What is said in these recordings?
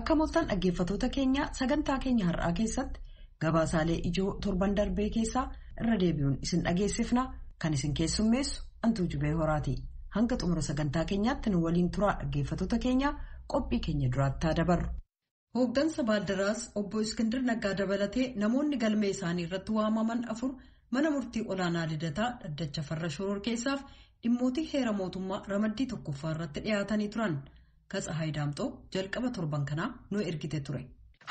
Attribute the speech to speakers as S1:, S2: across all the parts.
S1: Akka mooltan dhaggeeffatoota keenya sagantaa keenya har'aa keessatti gabaasaalee ijoo torban darbee keessaa irra deebi'uun isin dhageessifna kan isin keessummeessu Antuu Jubee Horaati. Hanga xumura sagantaa keenyaatti nu waliin turaa dhaggeeffatoota keenya qophii keenya duraatti dabarru. Hooggansa Baaldaraas obbo Iskindir Naggaa dabalatee namoonni galmee isaanii irratti waamaman 4 mana murtii olaanaa Lidataa dhaddacha farra shoror keessaaf dhimmootii heera mootummaa ramaddii tokkoffaa irratti dhiyaatanii turan. Katsahaay Daamxoo jalqaba torban kanaa nu ergite ture.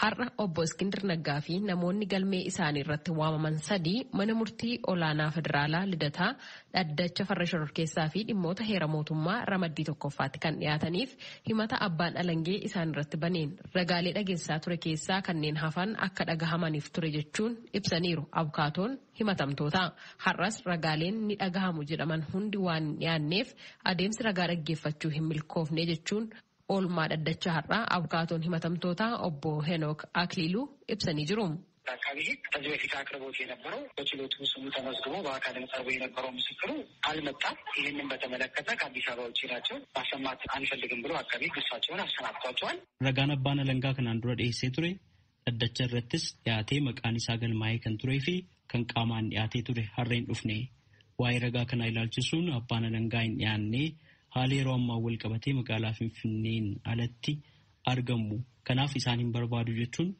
S2: Har'a obbo Iskindir Naggaa fi namoonni galmee isaanii irratti waamaman 3 mana murtii olaanaa federaalaa Lidataa dhaddacha farra shoror keessaa fi dhimmoota heera mootummaa ramaddii tokkoffaatti kan dhiyaataniif himata abbaan alangee isaan irratti baneen ragaalee dhageessaa ture keessaa kanneen hafan akka dhagahamaniif ture jechuun ibsaniiru abukaatoon himatamtoota. Har'as ragaaleen ni dhagahamu jedhaman hundi waan dhiyaanneef adeemsi ragaa dhaggeeffachuu hin milkoofne jechuun oolmaa dhaddacha har'aa abukaatoon himatamtoota obbo Henook Akliiluu ibsanii jiru.
S3: አካባቢ ከዚህ በፊት አቅርቦት የነበረው በችሎቱ ስሙ ተመዝግቦ በአካል ቀርቦ የነበረው ምስክሩ አልመጣም። ይህንን በተመለከተ ከአዲስ አበባ ውጭ ናቸው ማሰማት አንፈልግም ብሎ አካባቢ ክሳቸውን አሰናብቷቸዋል። ረጋን አባን አለንጋ ከናን ዱራ ዴሴ ቱሬ dhaddacha irrattis dhiyaatee maqaan isaa galmaa'ee kan turee fi kan qaamaan dhiyaatee ture harreen dhufne waa'ee ragaa kanaa ilaalchisuun abbaan alangaa hin dhiyaanne haala yeroo ammaa wal qabatee magaalaa Finfinneen alatti argamu kanaaf isaan hin barbaadu jechuun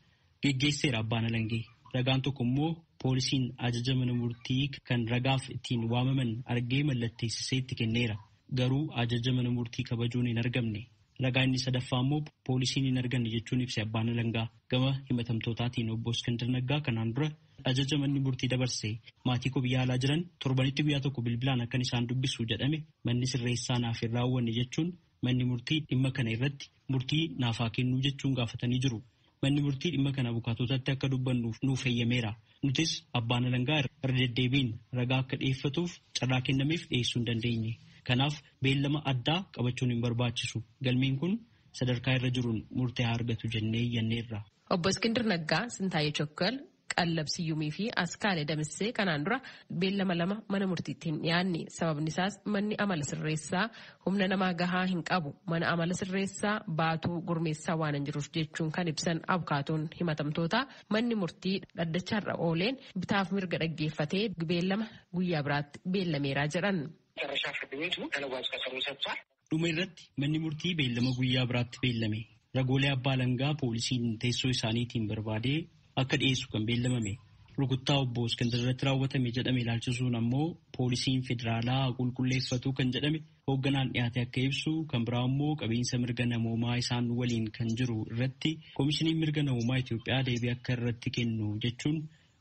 S3: geggeesseera abbaan alangee. Ragaan tokko immoo poolisiin ajaja mana murtii kan ragaaf ittiin waamaman argee mallatteessisee itti kenneera. Garuu ajaja mana murtii kabajuun hin argamne. Ragaa inni sadaffaa immoo poolisiin hin arganne jechuun ibse abbaan alangaa. Gama himatamtootaatiin obbo Iskindir Naggaa kanaan dura ajaja manni murtii dabarse maatii koo biyya alaa jiran torbanitti guyyaa tokko bilbilaan akkan isaan dubbisu jedhame manni sirreessaa naaf hin raawwanne jechuun manni murtii dhimma kana irratti murtii naaf haa kennuu jechuun gaafatanii jiru. Manni murtii dhimma kana abukaatotatti akka dubbannuuf nuuf eeyyameera. Nutis abbaan alangaa irra deddeebiin ragaa akka dhiyeeffatuuf carraa kennameef dhiyeessuu hin dandeenye. Kanaaf beellama addaa qabachuun hin barbaachisu. Galmeen kun sadarkaa irra jiruun murtee haa argatu jennee iyyanneerra.
S2: Obbo Iskindir Naggaa, Sintaayee Chokkal, Qallabsiyyumii fi Askaalee Damissee kanaan dura beellama 2 mana murtiitti hin dhiyaanne. Sababni isaas manni amala sirreessaa humna namaa gahaa hin qabu. Mana amala sirreessaa baatuu gurmeessaa waan hin jiruuf jechuun kan ibsan abukaatoon himatamtoota manni murtii dhaddacha irra ooleen bitaaf mirga dhaggeeffatee beellama guyyaa biraatti beellameeraa jedhan.
S3: Dhuma irratti manni murtii beellama guyyaa biraatti beellame. Ragoolee abbaa alangaa poolisiin teessoo isaaniitiin barbaadee akka dhiyeessu kan beellamame. Rukuttaa obbo Iskindir irratti raawwatame jedhame ilaalchisuun ammoo poolisiin federaalaa qulqulleeffatu kan jedhame hoogganaan dhiyaate akka ibsu kan biraa ammoo qabiinsa mirga namoomaa isaan waliin kan jiru irratti koomishiniin mirga namoomaa Itoophiyaa deebii akka irratti kennu jechuun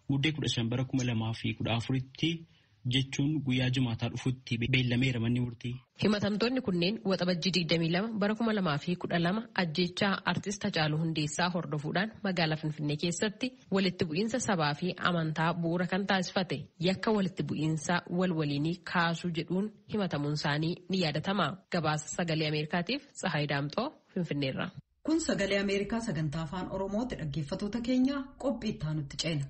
S3: muddee 15/2014tti jechuun guyyaa jimaataa dhufutti beellameera manni murtii.
S2: Himatamtoonni kunneen waxabajjii 22/2012 ajjeechaa artist Hacaaluu Hundeessaa hordofuudhaan magaalaa Finfinnee keessatti walitti bu'iinsa sabaa fi amantaa bu'uura kan taasifate yakka walitti bu'iinsa waliinii kaasuu jedhuun himatamuun isaanii ni yaadatama. Gabaasa sagalee Ameerikaatiif Tsahaay Daamxoo Finfinneerra.
S1: Kun sagalee Ameerikaa sagantaa afaan Oromootti dhaggeeffatoota keenya qophii itti aanutti ceena.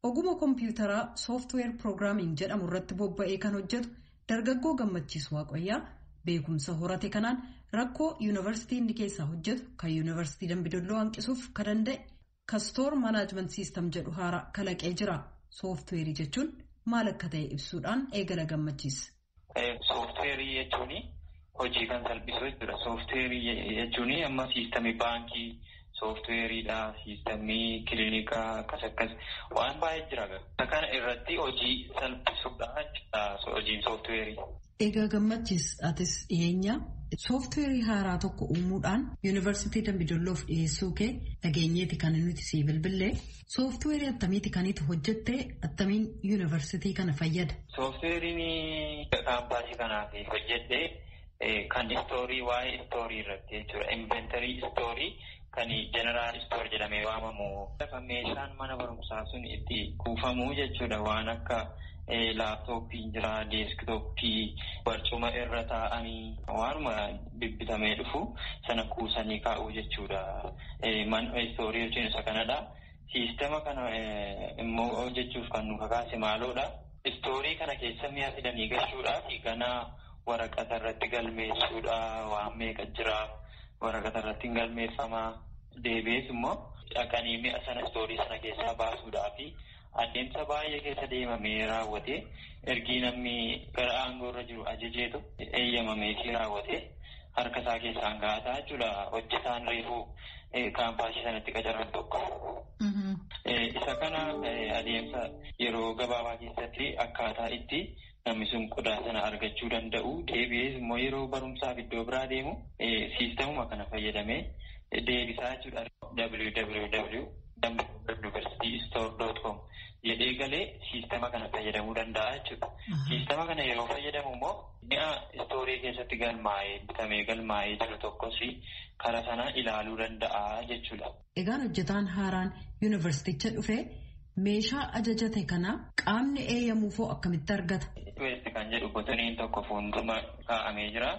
S1: Oguma kompiitaraa sooftiweer piroogiraamiin jedhamu irratti bobba'ee kan hojjetu dargaggoo Gammachiis Waaqayyaa beekumsa horate kanaan rakkoo yuunivarsiitii inni keessaa hojjetu kan yuunivarsiitii Dambidolloo hanqisuuf kan danda'e kastoor maanaajment siistam jedhu haaraa kalaqee jira. Sooftiweerii jechuun maal akka ta'e ibsuudhaan eegala Gammachiis.
S4: Sooftiweerii jechuun hojii kan salphisu jechuudha. Sooftiweerii jechuun amma siistamii baankii. Sooftiweeriidha, siistamii kiliinikaa akkas waan baay'ee jira. Kana irratti hojii salphisuudha hojiin sooftiweerii.
S1: Egaa Gammachiis atis dhiyeenya sooftiweerii haaraa tokko uumuudhaan yuunivarsiitii Dambidolloof dhiyeessuu kee dhageenyeeti kan nuti sii bilbillee. Sooftiweerii attamiiti kanitti hojjettee attamiin yuunivarsiitii kana fayyada?
S4: Sooftiweeriin kaampaasii kanaaf hojjettee kan istoorii waa'ee istoorii irratti jechuudha. Inventarii istoorii. Kan jeneraal istoor jedhamee waamamu. Meeshaan mana barumsaa sun itti kuufamuu jechuudha waan akka laaptooppii jira, deeskitooppii, barcuma irra taa'anii waanuma bibbitamee dhufu sana kuusanii kaa'uu jechuudha. Mana istoorii jechuun isa kanadha. Siistema kana immoo hojjechuuf kan nu kakaase maaloodha. Istoorii kana keessa mi'a fidanii galchuudhaaf ganaa waraqata irratti galmeessuudha waan meeqa jira. Waraqata irratti galmeeffama. deebi'ees immoo dhaqanii mi'a sana istoorii sana keessaa baasuudhaafi adeemsa baay'ee keessa deemamee raawwatee ergii namni gara aangoo irra jiru ajajeetu eeyyamameetii raawwatee harka isaa keessaan ga'ataa jechuudha hojjetaan reefuu kaampaasii sanatti qacaran tokko. Isa kana adeemsa yeroo gabaabaa keessatti akkaataa itti namni sun qodaa sana argachuu danda'u deebi'ees immoo yeroo barumsaaf iddoo biraa deemu siistemuma kana fayyadamee deebisaa jechuudha. www.universitystore.com jedhee galee siistema kana fayyadamuu danda'a jechuudha. Siistema kana yeroo fayyadamu immoo mi'a istoorii keessatti bitamee galmaa'ee jiru tokkos karaa sana ilaaluu danda'a jechuudha.
S1: Egaan hojjetaan haaraan yuunivarsiiticha dhufee meeshaa ajajate kana qaamni eeyyamuufoo akkamitti argata?
S4: Rikweesti kan jedhu botaniin tokko fuuldura kaa'amee jira.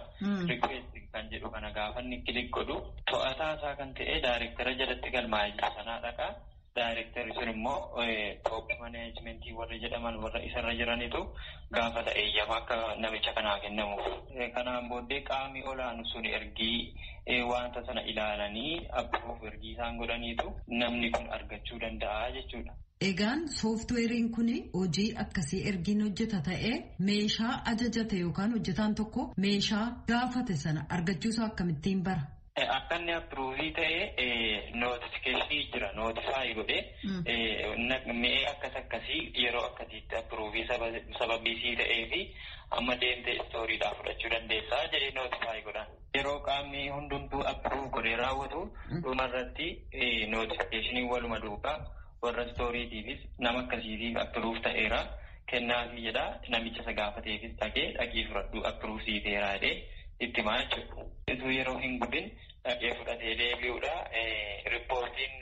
S4: Rikweesti kan jedhu kana gaafa inni kilik godhu to'ataa isaa kan ta'e daayirektara jalatti galmaa'ee jiru sanaa dhaqa. Daayirektarri sun immoo top maneejmentii warra jedhaman warra isarra jiranitu gaafata eeyyama akka namicha kanaa kennamuuf. Kanaan booddee qaamni olaanu sun ergii wanta sana ilaalanii abbuuf ergii isaan godhaniitu namni kun argachuu danda'a jechuudha.
S1: Egaan sooftuweeriin kun hojii akkasii ergiin hojjeta ta'ee meeshaa ajajate yookaan hojjetaan tokko meeshaa gaafate sana argachuusaa akkamittiin bara?
S4: Akka inni appruuvii ta'e nootifikeeshinii jira nootifaayi godhee mi'ee akkasii yeroo akkasiitti appruuvii sababiisii ta'ee fi amma deemtee istooriidhaaf fudhachuu dandeessaa jedhee nootifaayi godhan. Yeroo qaamni hundumtuu appruuv godhee raawwatu dhumarratti nootifikeeshinii waluma duukaa warra istooriitiifis nama akkasiitiif appruuv ta'eera kennaafii jedha namicha isa gaafateefis dhaqii fudhadhu appruuv siiteeraa jedhee itti maa jechuudha. Yeroo hin gubin dhaqee fudhatee deebi'uudha. Riippoortiin